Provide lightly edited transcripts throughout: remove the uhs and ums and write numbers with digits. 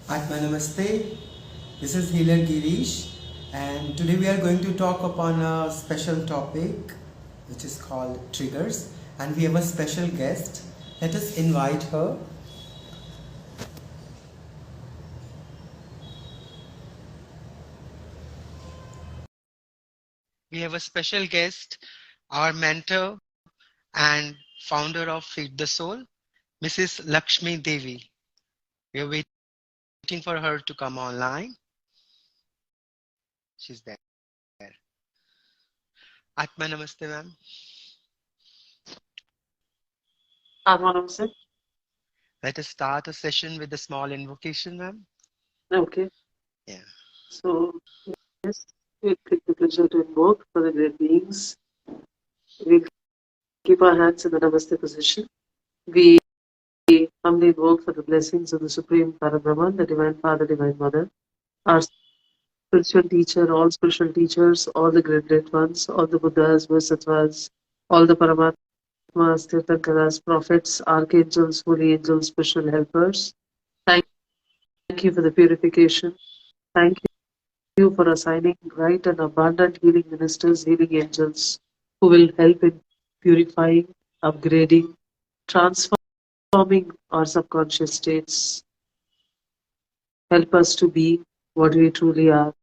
Atma Namaste. This is Healer Girish, and today we are going to talk upon a special topic which is called triggers. And we have a special guest. Let us invite her. We have a special guest, our mentor and founder of Feed the Soul, Mrs. Lakshmi Devi. We are waiting for her to come online. She's there. Atma Namaste, ma'am. Namaste. Let us start a session with a small invocation, ma'am. Okay. Yeah. So, yes, we take the pleasure to invoke for the great beings. We keep our hands in the Namaste position. We humbly invoke for the blessings of the Supreme Parabrahman, the Divine Father, Divine Mother, our spiritual teacher, all spiritual teachers, all the great ones, all the Buddhas, Bodhisattvas, all the Paramatmas, Tirthankaras, prophets, archangels, holy angels, spiritual helpers. Thank you for the purification. Thank you for assigning right and abundant healing ministers, healing angels, who will help in purifying, upgrading, transforming our subconscious states. Help us to be what we truly are.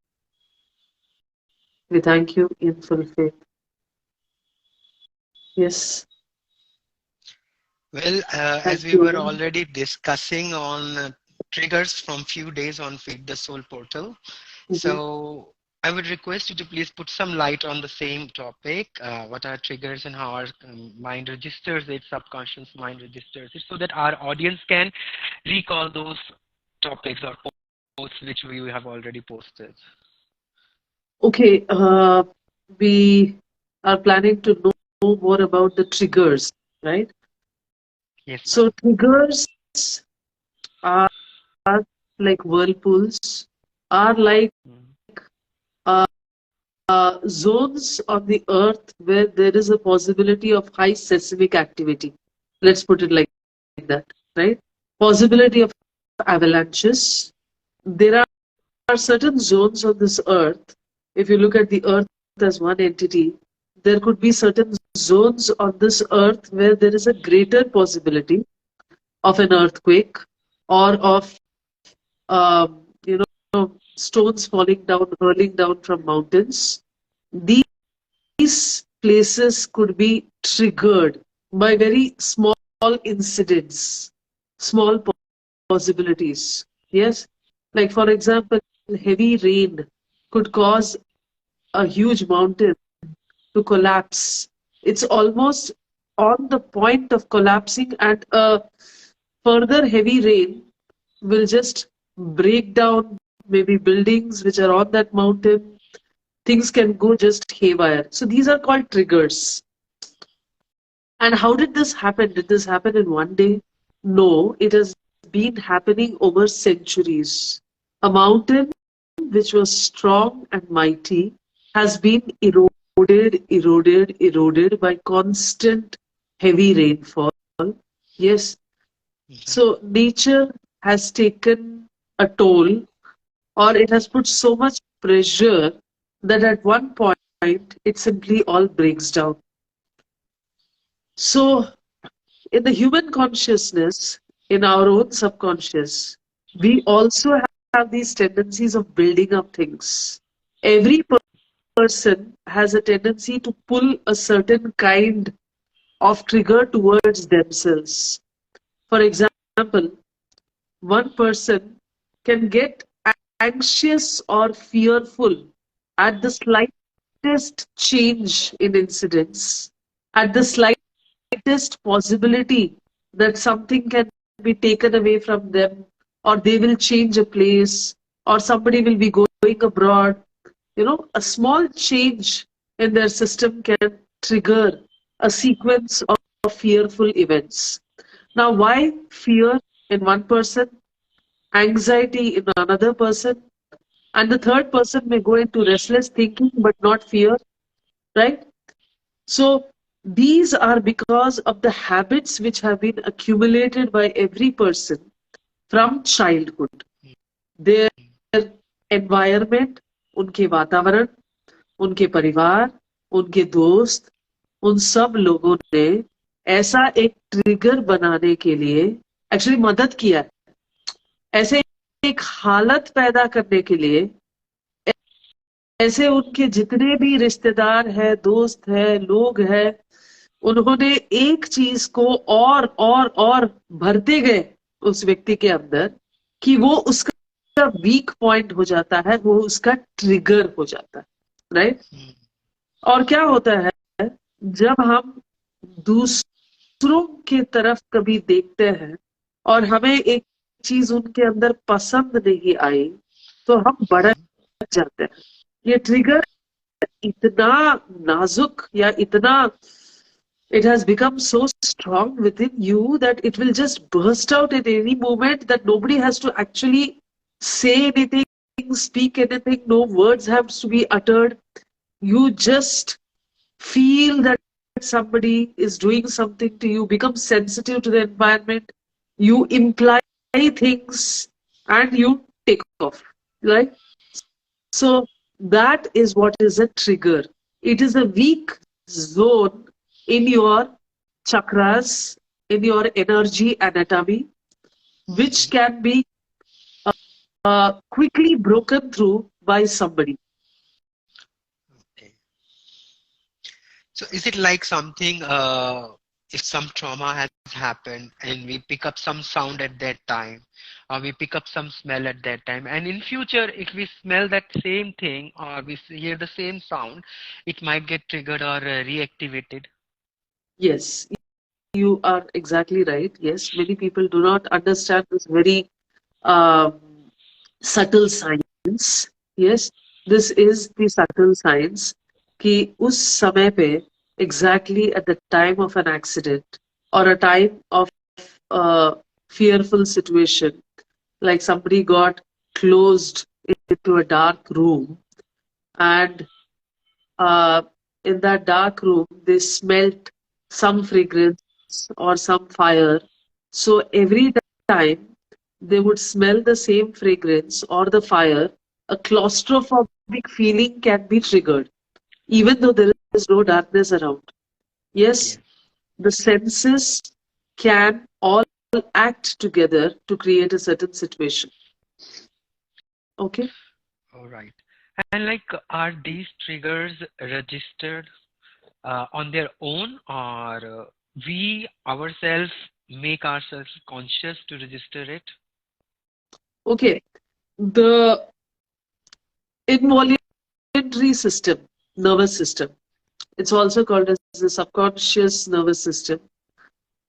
We thank you in full faith. Yes. Well, Thank as we you were again. already discussing on triggers from few days on Feed the Soul portal, Mhm. so I would request you to please put some light on the same topic. What are triggers and how our mind registers it, subconscious mind registers it, so that our audience can recall those topics or posts which we have already posted. Okay, we are planning to know more about the triggers, right? Yes, ma'am. So triggers are like whirlpools, are like Mm. uh, zones on the earth where there is a possibility of high seismic activity. Let's put it like that, right? Possibility of avalanches. There are certain zones on this earth. If you look at the earth as one entity, there could be certain zones on this earth where there is a greater possibility of an earthquake or of stones falling down, hurling down from mountains. These places could be triggered by very small incidents, small possibilities. Yes, like for example, heavy rain could cause a huge mountain to collapse. It's almost on the point of collapsing, and a further heavy rain will just break down maybe buildings which are on that mountain. Things can go just haywire. So these are called triggers. And how did this happen? Did this happen in one day? No, it has been happening over centuries. A mountain which was strong and mighty has been eroded by constant heavy rainfall. Yes. So nature has taken a toll, or it has put so much pressure that at one point it simply all breaks down. So, in the human consciousness, in our own subconscious, we also have these tendencies of building up things. Every person has a tendency to pull a certain kind of trigger towards themselves. For example, one person can get anxious or fearful at the slightest change in incidents, at the slightest possibility that something can be taken away from them, or they will change a place, or somebody will be going abroad. A small change in their system can trigger a sequence of fearful events. Now, why fear in one person, anxiety in another person, and the third person may go into restless thinking but not fear, right? So these are because of the habits which have been accumulated by every person from childhood. their environment, उनके वातावरण, उनके परिवार, उनके दोस्त, उन सब लोगों ने ऐसा एक ट्रिगर बनाने के लिए एक्चुअली मदद किया है, ऐसे एक हालत पैदा करने के लिए, ऐसे उनके जितने भी रिश्तेदार है, दोस्त है, लोग हैं, उन्होंने एक चीज को और भरते गए उस व्यक्ति के अंदर कि वो उसका वीक पॉइंट हो जाता है, वो उसका ट्रिगर हो जाता है, राइट। और क्या होता है, जब हम दूसरों की तरफ कभी देखते हैं और हमें एक चीज उनके अंदर पसंद नहीं आई, तो हम भड़क जाते हैं। ये ट्रिगर इतना नाजुक या इतना, it has become so strong within you that it will just burst out at any moment, that nobody has to actually say anything, speak anything, no words have to be uttered. You just feel that somebody is doing something to you, become sensitive to the environment, you imply things, and you take off, right? So that is what is a trigger. It is a weak zone in your chakras, in your energy anatomy, which can be quickly broken through by somebody. Okay. So is it like something, if some trauma has happened and we pick up some sound at that time, or we pick up some smell at that time, and in future if we smell that same thing or we hear the same sound, it might get triggered or reactivated? Yes, you are exactly right. Yes, many people do not understand this very um, subtle science. Yes, this is the subtle science कि उस समय पे exactly at the time of an accident or a time of a fearful situation, like somebody got closed into a dark room, and uh, in that dark room they smelt some fragrance or some fire. So every time they would smell the same fragrance or the fire, a claustrophobic feeling can be triggered, even though there is no darkness around. Yes, Yes. the senses can all act together to create a certain situation. Okay? All right. And like, are these triggers registered on their own, or we ourselves make ourselves conscious to register it? Okay. The involuntary system, nervous system, it's also called as the subconscious nervous system,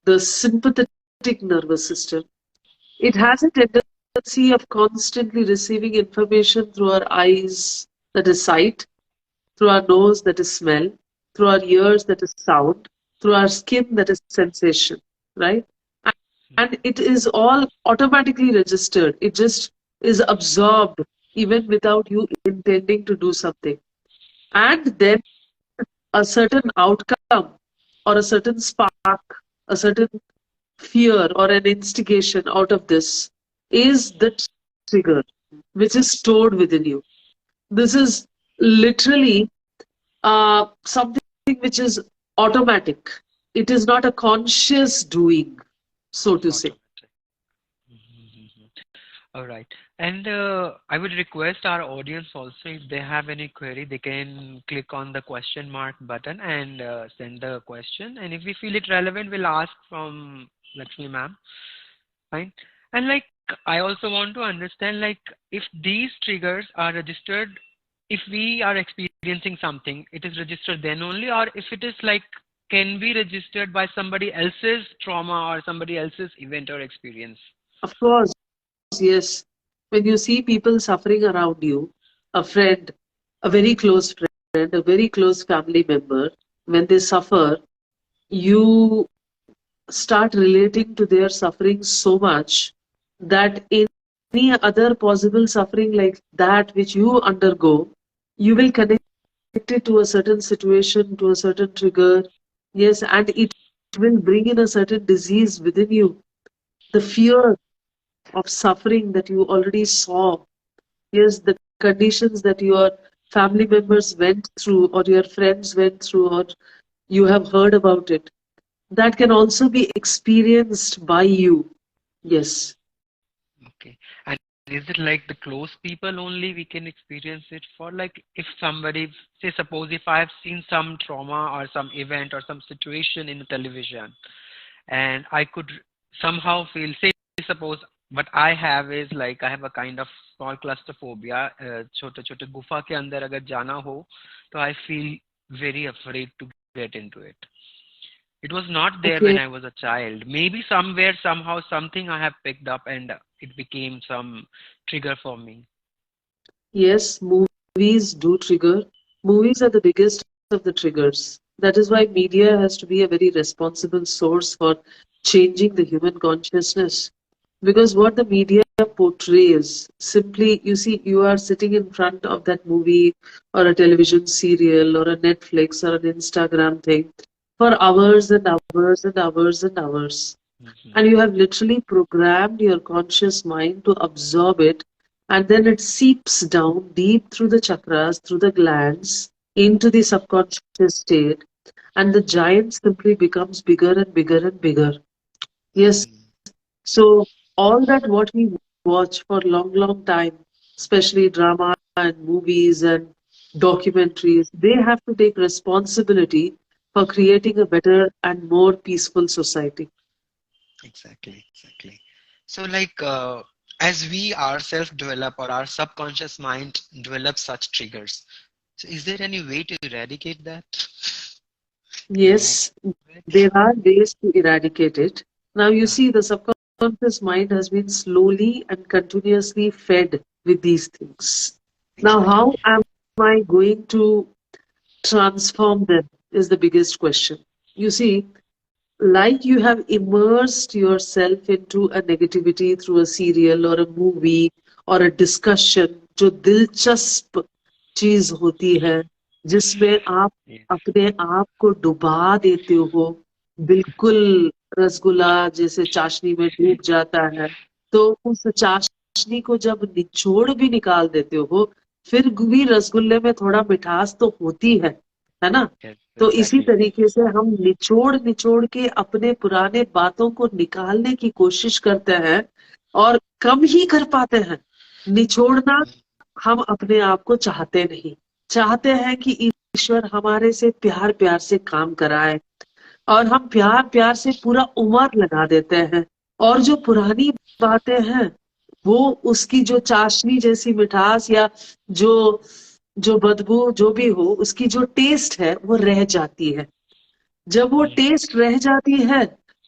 the sympathetic nervous system. It has a tendency of constantly receiving information through our eyes, that is sight, through our nose, that is smell, through our ears, that is sound, through our skin, that is sensation, right? And it is all automatically registered. It just is absorbed even without you intending to do something. And then a certain outcome or a certain spark, a certain fear or an instigation out of this is the trigger which is stored within you. This is literally something which is automatic. It is not a conscious doing, so to say. Automatic. Mhm. All right. And I would request our audience also, if they have any query, they can click on the question mark button and send the question. And if we feel it relevant, we'll ask from Lakshmi ma'am. Fine. And like, I also want to understand, like, if these triggers are registered, if we are experiencing something, it is registered then only, or if it is like, can be registered by somebody else's trauma or somebody else's event or experience? Of course, yes. When you see people suffering around you, a friend, a very close friend, a very close family member, when they suffer, you start relating to their suffering so much that any other possible suffering like that which you undergo, you will connect it to a certain situation, to a certain trigger. Yes, and it will bring in a certain disease within you. The fear, of suffering that you already saw. Yes, the conditions that your family members went through, or your friends went through, or you have heard about it. That can also be experienced by you. Yes. Okay. And is it like the close people only we can experience it for? Like if somebody, say suppose if I have seen some trauma or some event or some situation in the television, and I could somehow feel, say suppose what I have is like I have a kind of small claustrophobia, छोटे छोटे गुफा के अंदर अगर जाना हो तो I feel very afraid to get into it. It was not there when I Okay. was a child. Maybe somewhere, somehow, something I have picked up and it became some trigger for me. Yes, movies do trigger. Movies are the biggest of the triggers. That is why media has to be a very responsible source for changing the human consciousness. Because what the media portrays, simply, you see, you are sitting in front of that movie or a television serial or a Netflix or an Instagram thing for hours and hours and hours and hours. And Mhm. you have literally programmed your conscious mind to absorb it, and then it seeps down deep through the chakras, through the glands, into the subconscious state, and the giant simply becomes bigger and bigger and bigger. Yes. Mhm. So all that what we watch for long, long time, especially drama and movies and documentaries, they have to take responsibility for creating a better and more peaceful society. Exactly, exactly. So, like, as we ourselves develop or our subconscious mind develops such triggers, so is there any way to eradicate that? Any hope Yes, for it? there are ways to eradicate it. Now, you Uh, see, the subconscious mind has been slowly and continuously fed with these things. Now, exactly. how am I going to transform them is the biggest question. You see, like you have immersed yourself into a negativity through a serial or a movie or a discussion जो दिलचस्प चीज होती है जिसमें आप Yes. अपने आप को डुबा देते हो बिल्कुल रसगुल्ला जैसे चाशनी में डूब जाता है तो उस चाशनी को जब निचोड़ भी निकाल देते हो फिर भी रसगुल्ले में थोड़ा मिठास तो होती है ना Yes, तो इसी exactly. तरीके से हम निचोड़ निचोड़ के अपने पुराने बातों को निकालने की कोशिश करते हैं और कम ही कर पाते हैं निचोड़ना हम अपने आप को चाहते नहीं चाहते हैं कि ईश्वर हमारे से प्यार प्यार से काम कराए और हम प्यार प्यार से पूरा उमर लगा देते हैं और जो पुरानी बातें हैं वो उसकी जो चाशनी जैसी मिठास या जो जो बदबू जो भी हो उसकी जो टेस्ट है वो रह जाती है जब वो Mhm. टेस्ट रह जाती है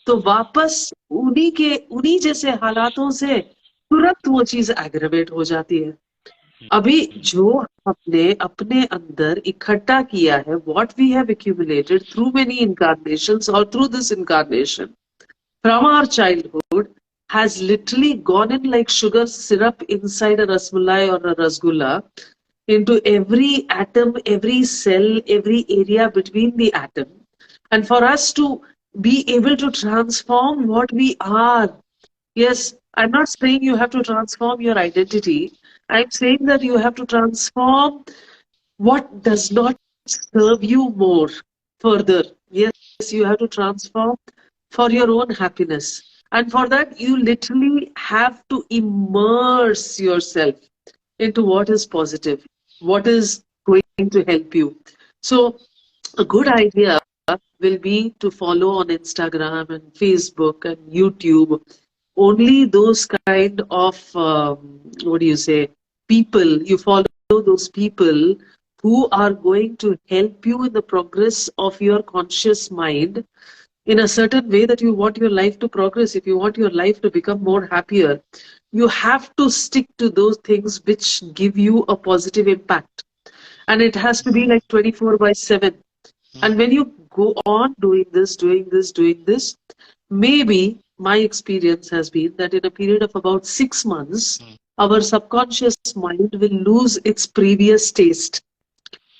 तो वापस उन्हीं जैसे हालातों से तुरंत वो चीज एग्रेवेट हो जाती है अभी जो हमने अपने अंदर इकट्ठा किया है what we have accumulated through many incarnations or through this incarnation from our childhood has literally gone in like sugar syrup inside a rasmalai or a rasgulla into every atom, every cell, every area between the atom. And for us to be able to transform what we are, yes, I'm not saying you have to transform your identity. I'm saying that you have to transform what does not serve you more further. Yes, you have to transform for your own happiness. And for that, you literally have to immerse yourself into what is positive, what is going to help you. So, a good idea will be to follow on Instagram and Facebook and YouTube only those kind of, what do you say, people. You follow those people who are going to help you in the progress of your conscious mind in a certain way that you want your life to progress, if you want your life to become more happier, you have to stick to those things which give you a positive impact. And it has to be like 24 by 7. And when you go on doing this, doing this, doing this, maybe my experience has been that in a period of about 6 months, our subconscious mind will lose its previous taste.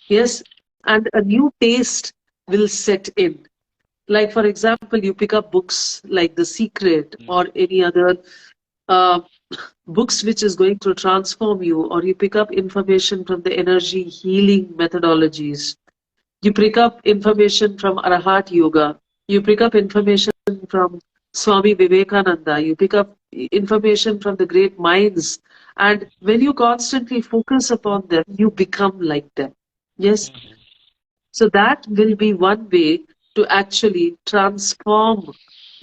Yes, and a new taste will set in. Like, for example, you pick up books like The Secret or any other uh, books which is going to transform you, or you pick up information from the energy healing methodologies. You pick up information from Arahat Yoga. You pick up information from Swami Vivekananda. You pick up information from the great minds. And when you constantly focus upon them, you become like them. Yes? So that will be one way to actually transform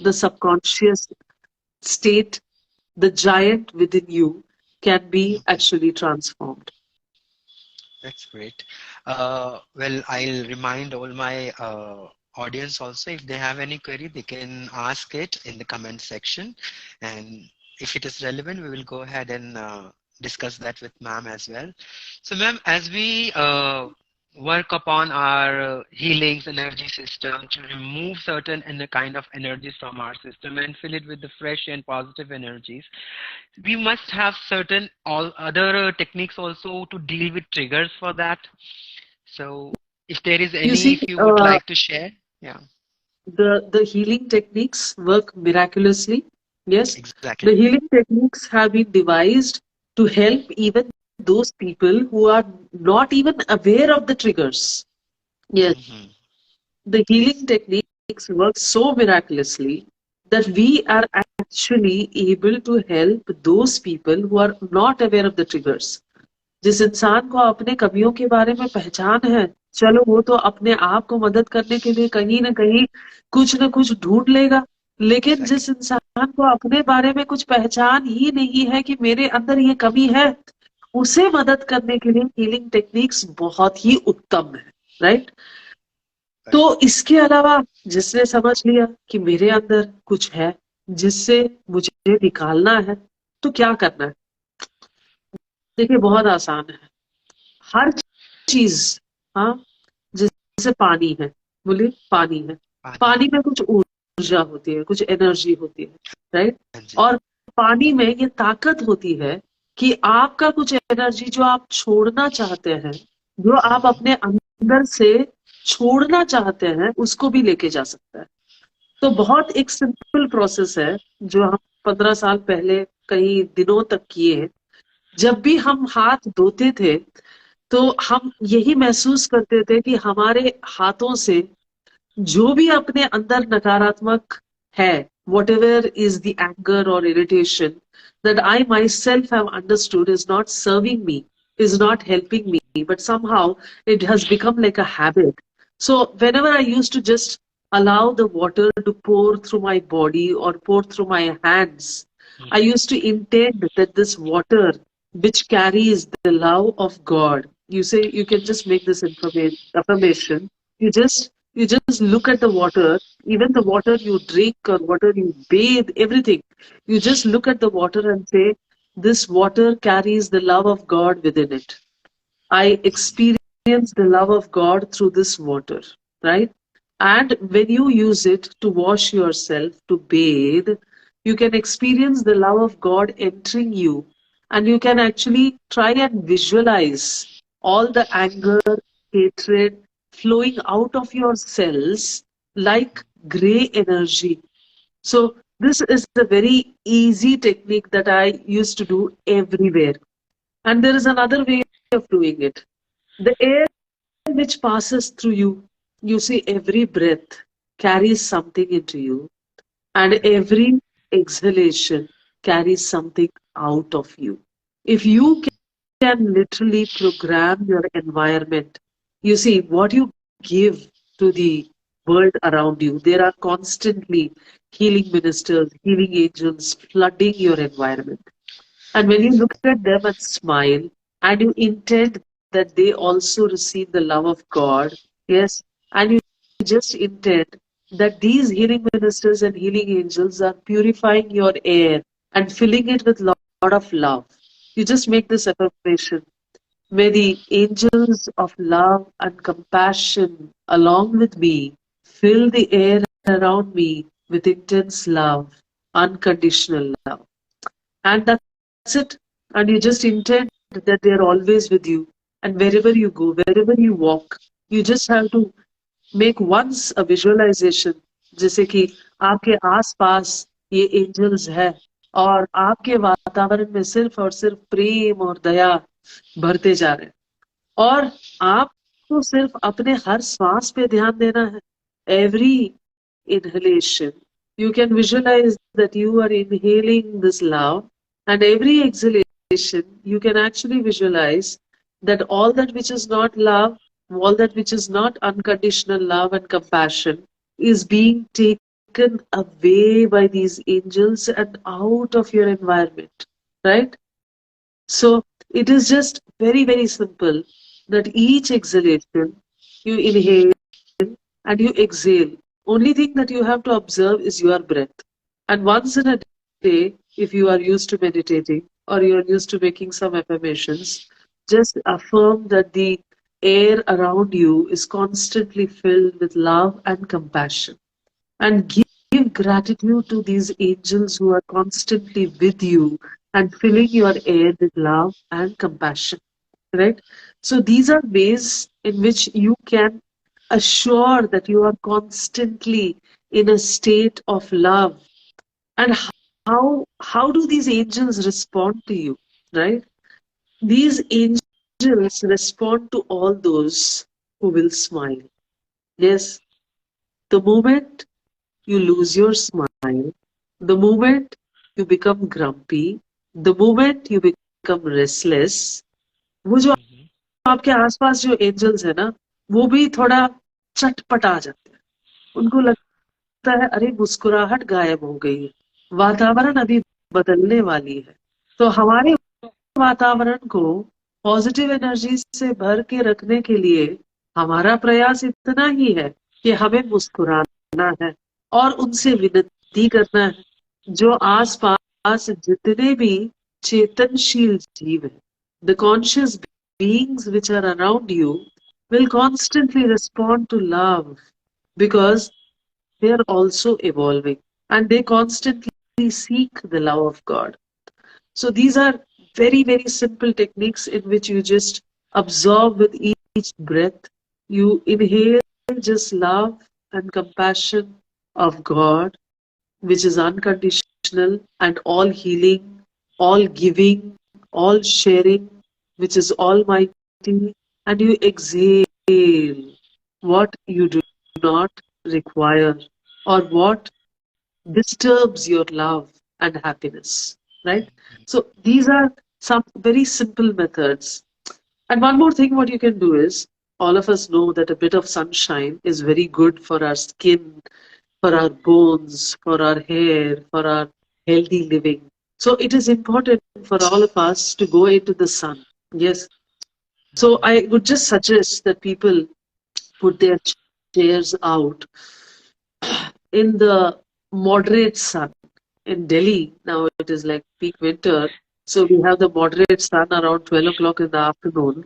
the subconscious state. The giant within you can be actually transformed. That's great. Well, I'll remind all my audience also, if they have any query, they can ask it in the comment section. And if it is relevant, we will go ahead and discuss that with ma'am as well. So ma'am, as we work upon our healings energy system to remove certain kind of energies from our system and fill it with the fresh and positive energies, we must have certain all other techniques also to deal with triggers for that. So if there is You any, see, if you would like to share. Yeah, the healing techniques work miraculously. Yes, exactly. the healing techniques have been devised to help even those people who are not even aware of the triggers. Yes, Hmm. the healing Yes. techniques work so miraculously that we are actually able to help those people who are not aware of the triggers. जिस इंसान को अपने कमियों के बारे में पहचान है, चलो वो तो अपने आप को मदद करने के लिए कहीं ना कहीं कुछ न कुछ ढूंढ लेगा, लेकिन Exactly. जिस इंसान को अपने बारे में कुछ पहचान ही नहीं है कि मेरे अंदर ये कमी है, उसे मदद करने के लिए हीलिंग टेक्निक्स बहुत ही उत्तम है, राइट? तो इसके अलावा जिसने समझ लिया कि मेरे अंदर कुछ है जिससे मुझे निकालना है, तो क्या करना है? देखिए बहुत आसान है. हर चीज, हाँ, जैसे पानी है, बोलिए पानी है, पानी में कुछ ऊर्जा होती है, कुछ एनर्जी होती है, राइट? और पानी में ये ताकत होती है कि आपका कुछ एनर्जी जो आप छोड़ना चाहते हैं, जो आप अपने अंदर से छोड़ना चाहते हैं, उसको भी लेके जा सकता है. तो बहुत एक सिंपल प्रोसेस है जो हम 15 साल पहले कई दिनों तक किए. जब भी हम हाथ धोते थे तो हम यही महसूस करते थे कि हमारे हाथों से जो भी अपने अंदर नकारात्मक है, whatever is the anger or irritation that I myself have understood is not serving me, is not helping me, but somehow it has become like a habit. So whenever I used to just allow the water to pour through my body or pour through my hands, I used to intend that this water which carries the love of God, you say you can just make this affirmation. You just look at the water, even the water you drink or water you bathe, everything. You just look at the water and say, this water carries the love of God within it. I experience the love of God through this water, right? And when you use it to wash yourself, to bathe, you can experience the love of God entering you. And you can actually try and visualize all the anger, hatred flowing out of your cells like gray energy. So, this is a very easy technique that I used to do everywhere. And there is another way of doing it. The air which passes through you, you see, every breath carries something into you, and every exhalation carries something out of you. If you can literally program your environment, you see, what you give to the world around you, there are constantly healing ministers, healing angels flooding your environment. And when you look at them and smile, and you intend that they also receive the love of God, yes, and you just intend that these healing ministers and healing angels are purifying your air and filling it with lot of love. You just make this affirmation. May the angels of love and compassion along with me fill the air around me with intense love, unconditional love. And that's it. And you just intend that they are always with you. And wherever you go, wherever you walk, you just have to make once a visualization. जैसे कि आपके आस पास ये angels है और आपके वातावरण में सिर्फ और सिर्फ प्रेम और दया भरते जा रहे हैं। और आपको सिर्फ अपने हर श्वास पे ध्यान देना है. Every inhalation, you can visualize that you are inhaling this love, and every exhalation, you can actually visualize that all that which is not love, all that which is not unconditional love and compassion is being taken away by these angels and out of your environment, right? So it is just very, very simple that each exhalation you inhale and you exhale. Only thing that you have to observe is your breath. And once in a day, if you are used to meditating or you are used to making some affirmations, just affirm that the air around you is constantly filled with love and compassion. And give gratitude to these angels who are constantly with you and filling your air with love and compassion. Right? So these are ways in which you can assure that you are constantly in a state of love. And how do these angels respond to you? Right? These angels respond to all those who will smile. Yes, the moment you lose your smile, the moment you become grumpy, the moment you become restless, वो जो आपके आसपास जो angels है ना, वो भी थोड़ा चटपटा जाते हैं. उनको लगता है अरे मुस्कुराहट गायब हो गई है, वातावरण अभी बदलने वाली है. तो हमारे वातावरण को पॉजिटिव एनर्जी से भर के रखने के लिए हमारा प्रयास इतना ही है कि हमें मुस्कुराना है और उनसे विनती करना है. जो आस पास जितने भी चेतनशील जीव हैं, the conscious beings which are around you will constantly respond to love because they are also evolving and they constantly seek the love of God. So these are very, very simple techniques in which you just absorb with each breath. You inhale just love and compassion of God, which is unconditional and all healing, all giving, all sharing, which is almighty, and you exhale what you do not require or what disturbs your love and happiness, right? So these are some very simple methods. And one more thing, what you can do is, all of us know that a bit of sunshine is very good for our skin, for our bones, for our hair, for our healthy living. So it is important for all of us to go into the sun. Yes. So I would just suggest that people put their chairs out in the moderate sun. In Delhi, now it is like peak winter, so we have the moderate sun around 12 o'clock in the afternoon.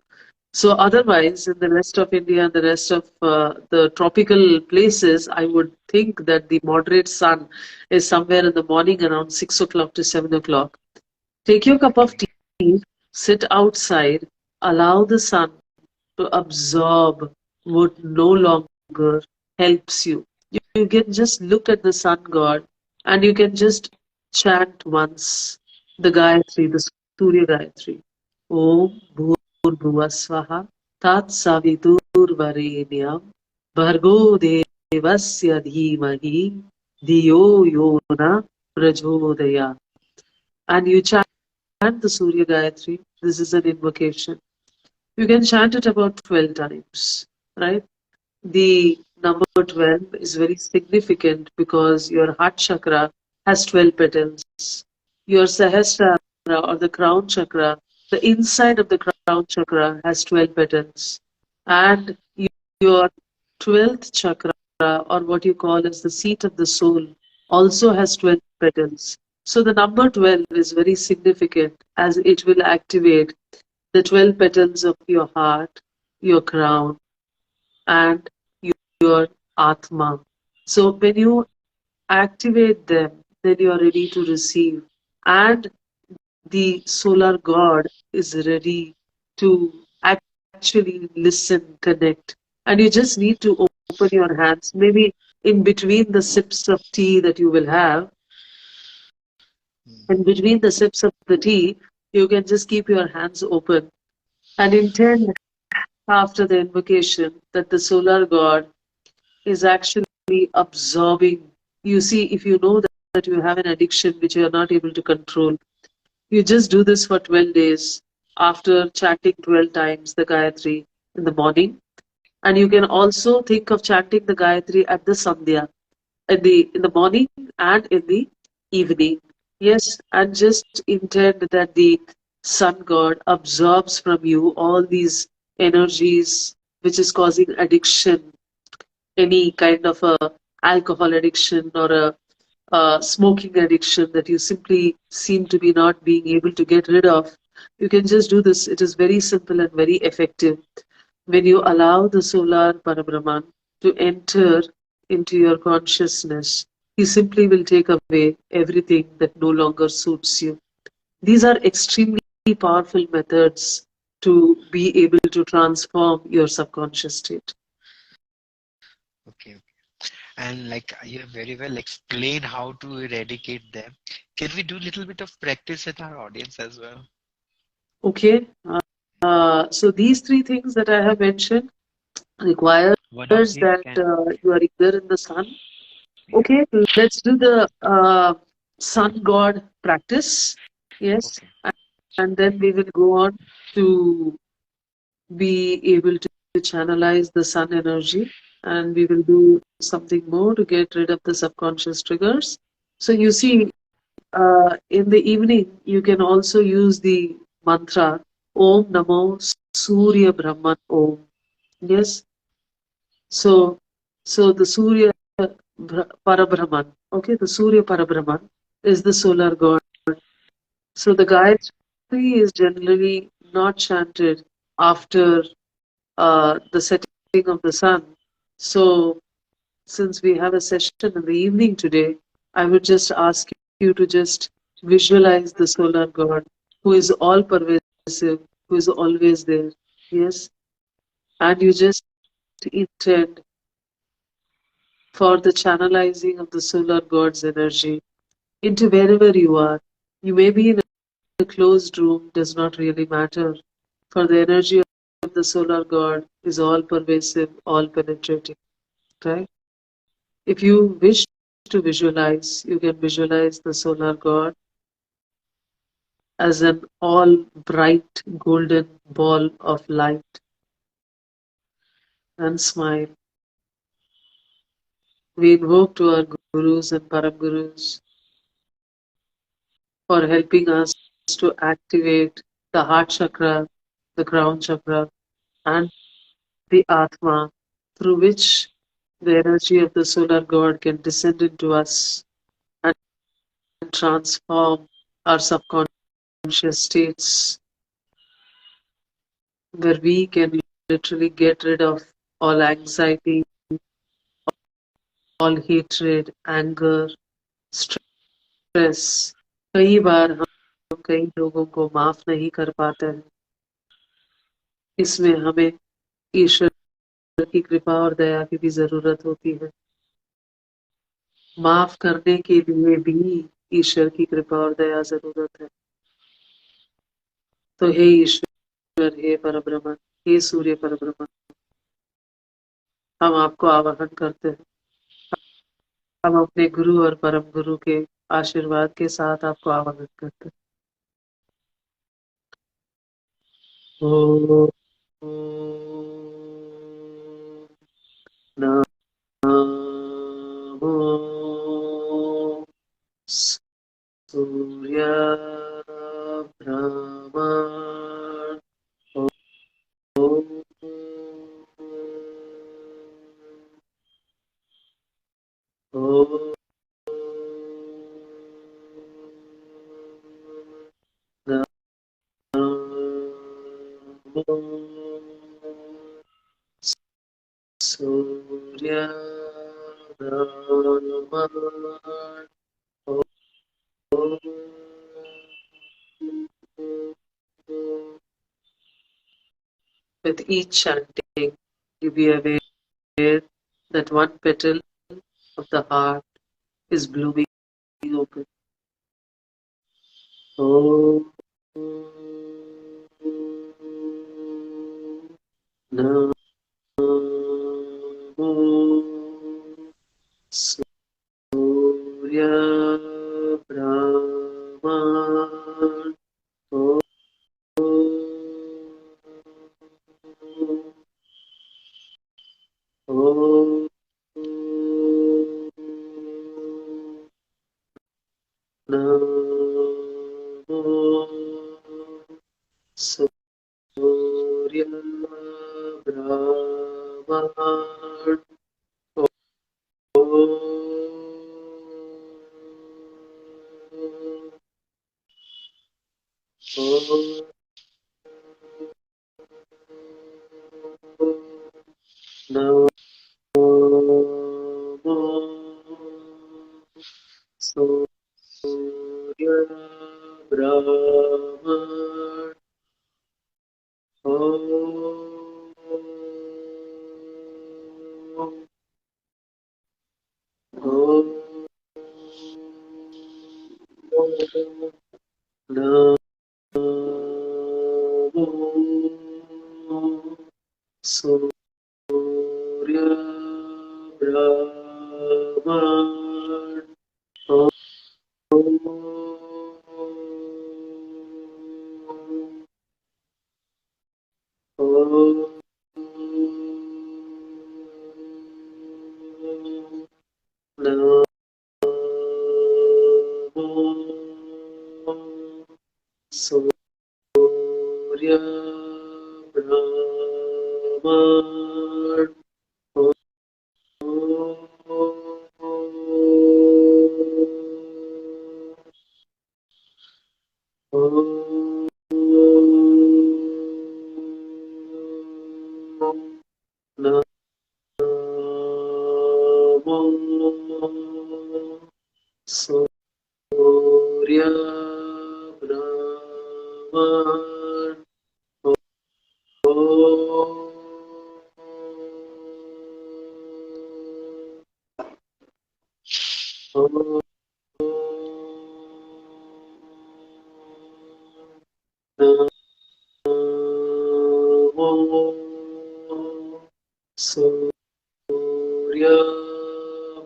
So otherwise, in the rest of India and the rest of the tropical places, I would think that the moderate sun is somewhere in the morning around 6 o'clock to 7 o'clock. Take your cup of tea, sit outside, allow the sun to absorb what no longer helps you. You can just look at the sun god and you can just chant once the Gayatri, the Surya Gayatri. Om Bhurvasvaha Tat Saviturvarenyam Bhargo Devasya Dhimahi Diyo Yona Prajodaya. And you chant the Surya Gayatri. This is an invocation. You can chant it about 12 times, right? The number 12 is very significant because your heart chakra has 12 petals. Your Sahasrara or the crown chakra, the inside of the crown chakra has 12 petals. And your 12th chakra, or what you call as the seat of the soul, also has 12 petals. So the number 12 is very significant as it will activate the 12 petals of your heart, your crown, and your Atma. So when you activate them, then you are ready to receive. And the solar god is ready to actually listen, connect. And you just need to open your hands, maybe in between the sips of tea that you will have. And between the sips of the tea, you can just keep your hands open and intend after the invocation that the solar god is actually absorbing. You see, if you know that you have an addiction which you are not able to control, you just do this for 12 days after chanting 12 times the Gayatri in the morning. And you can also think of chanting the Gayatri at the Sandhya, in the morning and in the evening. Yes, and just intend that the sun god absorbs from you all these energies which is causing addiction, any kind of a alcohol addiction or a smoking addiction that you simply seem to be not being able to get rid of. You can just do this. It is very simple and very effective. When you allow the solar Parabrahman to enter into your consciousness, he simply will take away everything that no longer suits you. These are extremely powerful methods to be able to transform your subconscious state. Okay. And like you have very well explained how to eradicate them. Can we do a little bit of practice with our audience as well? Okay. So these three things that I have mentioned requires One of these that can. you are either in the sun. Yeah. Okay, let's do the sun god practice. Yes, Okay. and then we will go on to be able to channelize the sun energy, and we will do something more to get rid of the subconscious triggers. So you see, in the evening, you can also use the mantra Om Namo Surya Brahman Om. Yes, so the Surya Parabrahman, okay, the Surya Parabrahman is the solar god. So the Gayatri is generally not chanted after the setting of the sun. So since we have a session in the evening today, I would just ask you to just visualize the solar god who is all pervasive, who is always there. Yes, and you just intend for the channelizing of the solar god's energy into wherever you are. You may be in a closed room, does not really matter, for the energy of the solar god is all pervasive, all penetrating, right? If you wish to visualize, you can visualize the solar god as an all bright golden ball of light and smile. We invoke to our gurus and paramgurus for helping us to activate the heart chakra, the crown chakra, and the Atma, through which the energy of the solar god can descend into us and transform our subconscious states, where we can literally get rid of all anxiety, all hatred, anger, stress. कई बार हम कई लोगों को माफ नहीं कर पाते हैं. इसमें हमें ईश्वर की कृपा और दया की भी जरूरत होती है. माफ करने के लिए भी ईश्वर की कृपा और दया जरूरत है. तो हे ईश्वर, हे परब्रह्म, हे सूर्य परब्रह्म, हम आपको आवाहन करते हैं. हम अपने गुरु और परम गुरु के आशीर्वाद के साथ आपको आवाहन करते हैं. ओम नमो सूर्य ब्रह्मण ओम सूर्य ब्रह्मण. With each chanting, you be aware that one petal of the heart is blooming open. Om Namo Surya Brahman. Om Namo Surya Brahman. Om Namo Surya Brahman. Om Namo Surya Brahman. Om Namo Surya Brahman. Surya Brahman. Om Namo Surya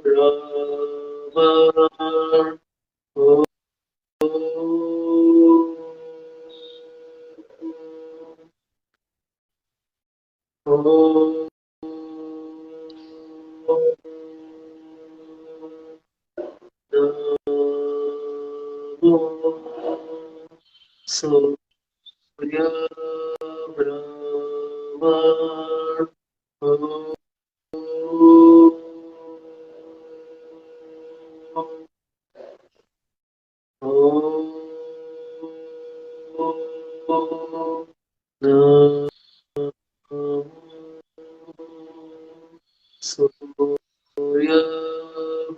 Brahman. Om Namo Surya Brahman. Om Surya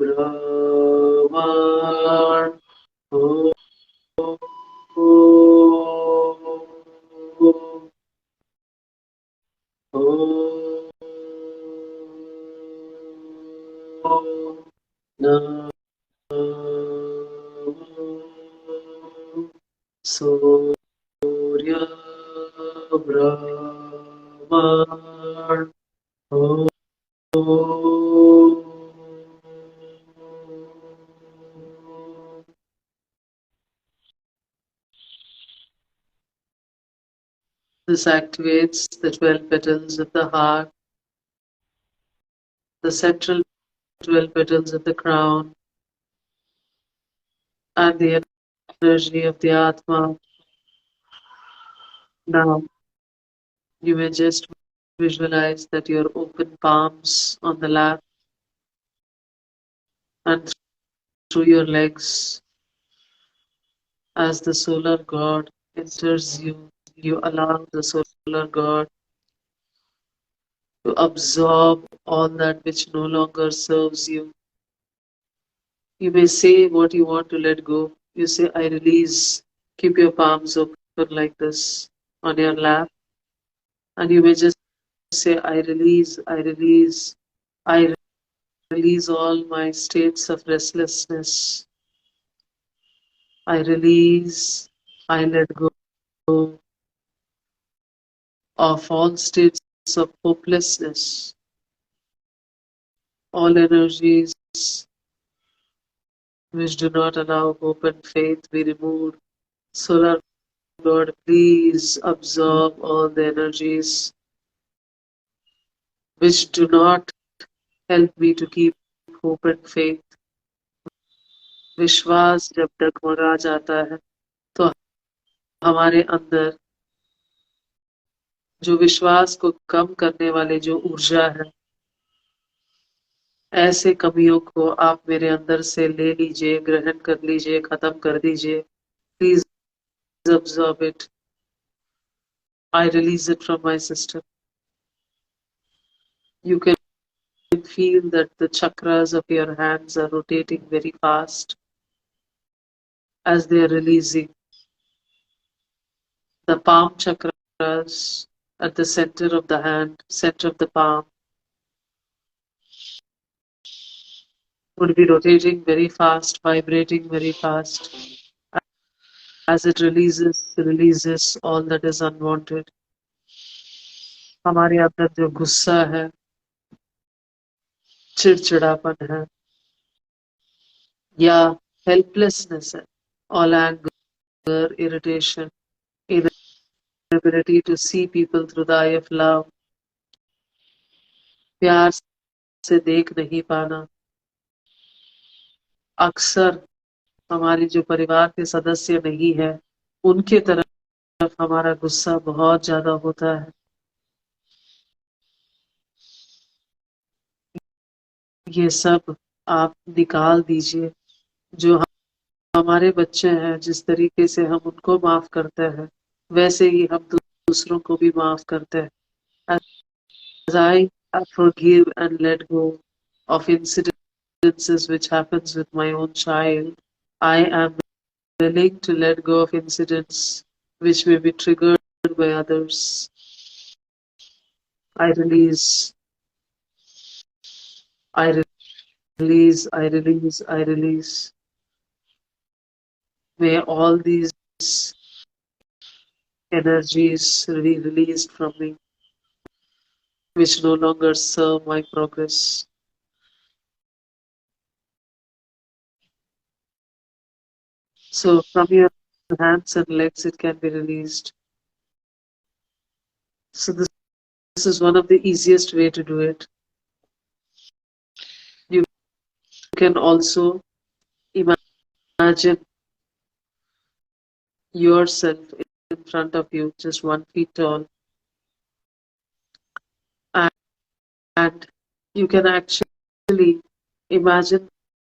Brahman. Namo Surya Brahman. This activates the 12 petals of the heart, the central 12 petals of the crown, and the energy of the Atma. Now, you may just visualize that your open palms on the lap and through your legs as the solar god enters you. You allow the solar god to absorb all that which no longer serves you. You may say what you want to let go. You say, I release. Keep your palms open like this on your lap. And you may just say, I release, I release, I release all my states of restlessness. I release, I let go of all states of hopelessness, all energies which do not allow hope and faith be removed. Solar God, please absorb all the energies which do not help me to keep hope and faith. विश्वास जब डगमगा जाता है तो हमारे अंदर जो विश्वास को कम करने वाले जो ऊर्जा है, ऐसे कमियों को आप मेरे अंदर से ले लीजिए, ग्रहण कर लीजिए, खत्म कर दीजिए. Please absorb it. I release it from my system. You can feel that the chakras of your hands are rotating very fast as they are releasing. The palm chakras at the center of the hand, center of the palm, would be rotating very fast, vibrating very fast as it releases all that is unwanted. हमारे अंदर जो गुस्सा है, चिड़चिड़ापन है या helplessness है, all anger, irritation, inability to see people through the eye of love, प्यार से देख नहीं पाना. अक्सर हमारे जो परिवार के सदस्य नहीं है, उनके तरफ हमारा गुस्सा बहुत ज्यादा होता है. ये सब आप निकाल दीजिए. जो हमारे बच्चे हैं, जिस तरीके से हम उनको माफ करते हैं, वैसे ही हम दूसरों को भी माफ करते हैं. As I forgive and let go of incidences which happens with my own child, I am willing to let go of incidents which may be triggered by others. I release, I release, I release, I release. May all these energies be released from me, which no longer serve my progress. So from your hands and legs it can be released. So this is one of the easiest way to do it. You can also imagine yourself in front of you, just 1 feet tall, and you can actually imagine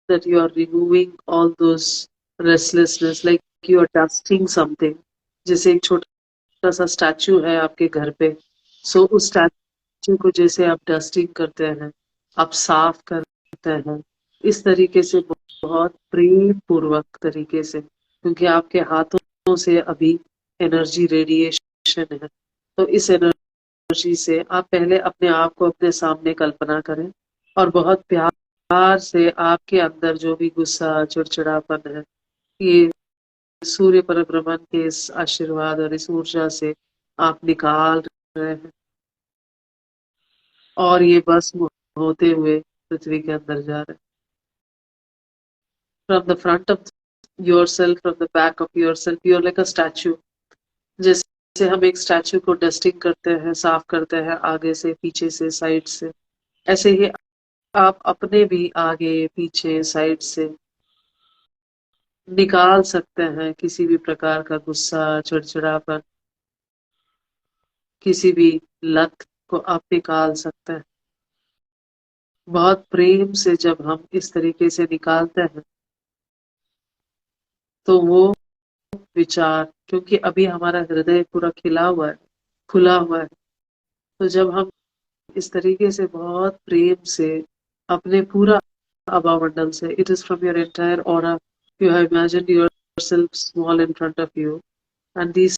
that you are removing all those restlessness, like you are dusting something. जैसे एक छोटा सा statue है आपके घर पे, सो उस statue को जैसे आप डस्टिंग करते हैं, आप साफ करते हैं, इस तरीके से बहुत प्रेम पूर्वक तरीके से, क्योंकि आपके हाथों से अभी एनर्जी रेडिएशन है. तो इस एनर्जी से आप पहले अपने आप को अपने सामने कल्पना करें और बहुत प्यार से आपके अंदर जो भी गुस्सा, चिड़चिड़ापन है, ये सूर्य परब्रह्मन के इस आशीर्वाद और इस ऊर्जा से आप निकाल रहे हैं और ये भस्म होते हुए पृथ्वी के अंदर जा रहे हैं. From the front of yourself, from the back of yourself, you're like a statue. जैसे हम एक स्टैचू को डस्टिंग करते हैं, साफ करते हैं आगे से, पीछे से, साइड से, ऐसे ही आप अपने भी आगे, पीछे, साइड से निकाल सकते हैं किसी भी प्रकार का गुस्सा, चिड़चिड़ापन, किसी भी लत को आप निकाल सकते हैं. बहुत प्रेम से जब हम इस तरीके से निकालते हैं तो वो विचार, क्योंकि अभी हमारा हृदय पूरा खिला हुआ है, खुला हुआ है, तो जब हम इस तरीके से बहुत प्रेम से अपने पूरा आभामंडल से, it is from your entire aura, you have imagined yourself small in front of you, and these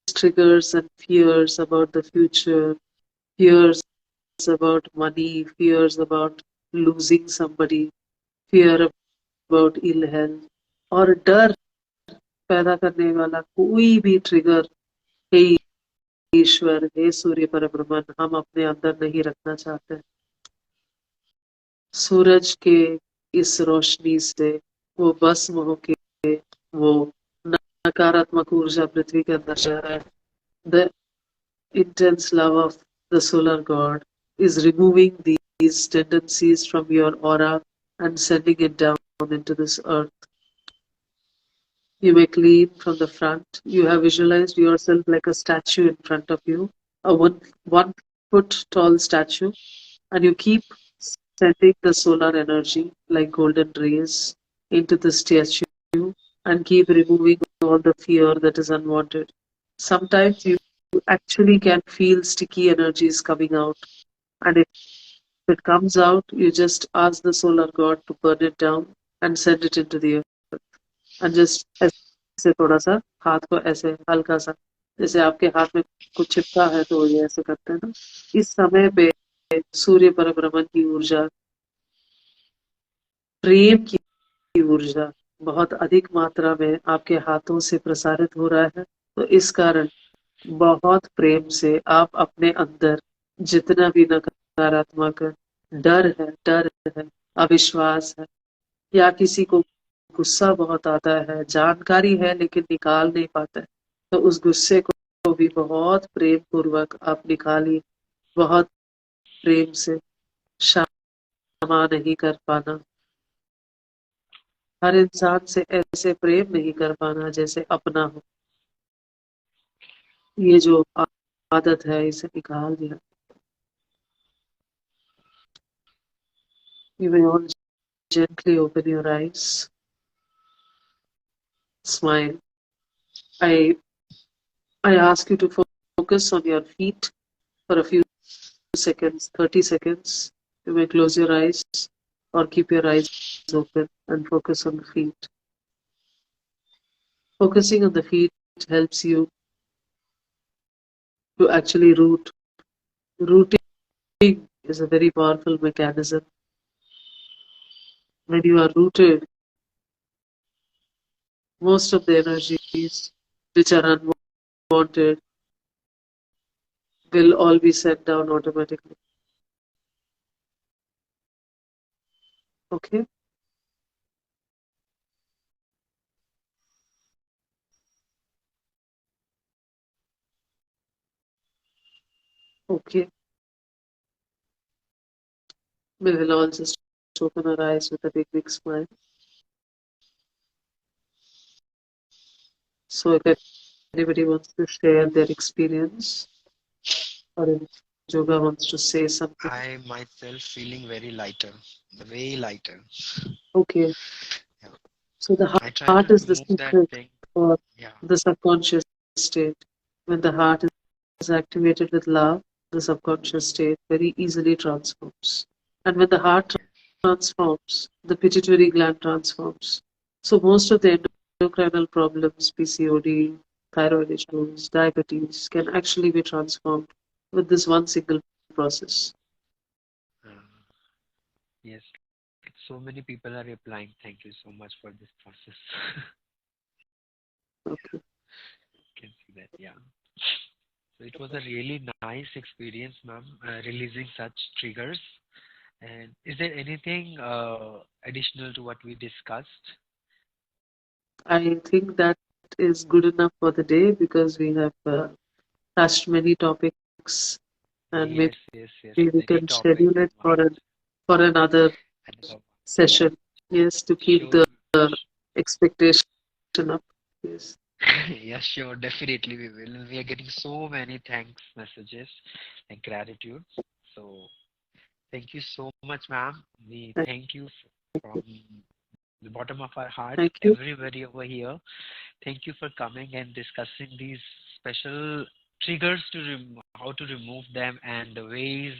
triggers and fears about the future, fears about money, fears about losing somebody, fear about ill health, और डर पैदा करने वाला कोई भी trigger, हे ईश्वर, हे सूर्य परब्रह्मन, हम अपने अंदर नहीं रखना चाहते। सूरज के इस रोशनी से वो भस्म होके वो नकारात्मक ऊर्जा पृथ्वी के अंदर जा रहा है। The intense love of the solar god is removing these tendencies from your aura and sending it down into this earth. You may clean from the front. You have visualized yourself like a statue in front of you, a one foot tall statue, and you keep sending the solar energy like golden rays into the statue and keep removing all the fear that is unwanted. Sometimes you actually can feel sticky energies coming out, and if it comes out, you just ask the solar god to burn it down and send it into the earth. And just ऐसे थोड़ा सा हाथ को ऐसे हल्का सा, जैसे आपके हाथ में कुछ चिपका है तो ये ऐसे करते हैं ना, इस समय पे सूर्य परब्रह्मन की ऊर्जा, प्रेम की ऊर्जा बहुत अधिक मात्रा में आपके हाथों से प्रसारित हो रहा है। तो इस कारण बहुत प्रेम से आप अपने अंदर जितना भी नकारात्मक डर है, अविश्वास है, या किसी को गुस्सा बहुत आता है, जानकारी है लेकिन निकाल नहीं पाता है, तो उस गुस्से को भी बहुत प्रेम पूर्वक आप निकालिए। बहुत प्रेम से, क्षमा नहीं कर पाना, हर इंसान से ऐसे प्रेम नहीं कर पाना जैसे अपना हो, ये जो आदत है इसे निकाल दिया। You may all gently open your eyes, smile. I ask you to focus on your feet for a few seconds, 30 seconds. You may close your eyes or keep your eyes open and focus on the feet. Focusing on the feet helps you to actually root. Rooting is a very powerful mechanism. When you are rooted, most of the energies which are unwanted will all be sent down automatically. Okay? Okay. We will all just open our eyes with a big, big smile. So if anybody wants to share their experience, or if Yoga wants to say something. I myself feeling very lighter, way lighter. Okay. Yeah. So the I try heart to is the remove that secret thing. for Yeah. the subconscious state. When the heart is activated with love, the subconscious state very easily transforms. And when the heart transforms, the pituitary gland transforms. So most of the endocrinal problems, PCOD, thyroid issues, diabetes, can actually be transformed with this one single process. Uh, yes. So many people are replying. Thank you so much for this process. Okay. Can see that. Yeah. So it was a really nice experience, ma'am, releasing such triggers. And is there anything additional to what we discussed? I think that is good enough for the day because we have touched many topics, and maybe Yes. we Many can topics schedule in it mind. for another And session. Yes, to keep sure. the expectation up. Yes. Yeah, sure. Definitely we will. We are getting so many thanks messages and gratitude. So thank you so much, ma'am. We Thank thank you from the bottom of our heart, thank you. everybody over here. Thank you for coming and discussing these special triggers to how to remove them and the ways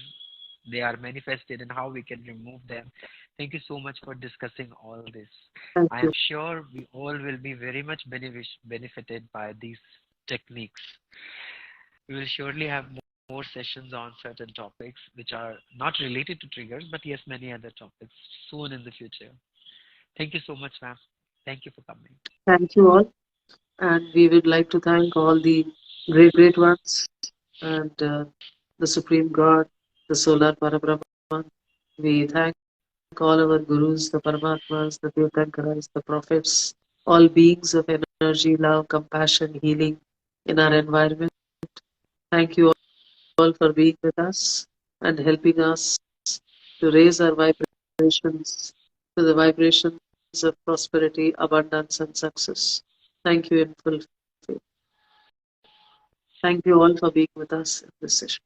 they are manifested and how we can remove them. Thank you so much for discussing all this. Thank I am you. sure we all will be very much benefited by these techniques. We will surely have more sessions on certain topics which are not related to triggers, but yes, many other topics soon in the future. Thank you so much, ma'am. Thank you for coming. Thank you all. And we would like to thank all the great, great ones and the Supreme God, the Solar Parabrahman. We thank all our gurus, the Paramatmas, the Tirthankaras, the prophets, all beings of energy, love, compassion, healing in our environment. Thank you all for being with us and helping us to raise our vibrations to the vibrations of prosperity, abundance, and success. Thank you in full faith. Thank you all for being with us in this session.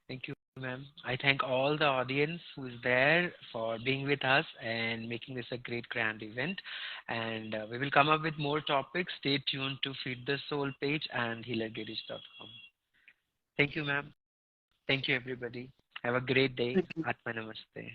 Thank you, ma'am. I thank all the audience who is there for being with us and making this a great grand event. And we will come up with more topics. Stay tuned to Feed the Soul page and healergirish.com. Thank you, ma'am. Thank you, everybody. Have a great day. Thank you. Atma Namaste.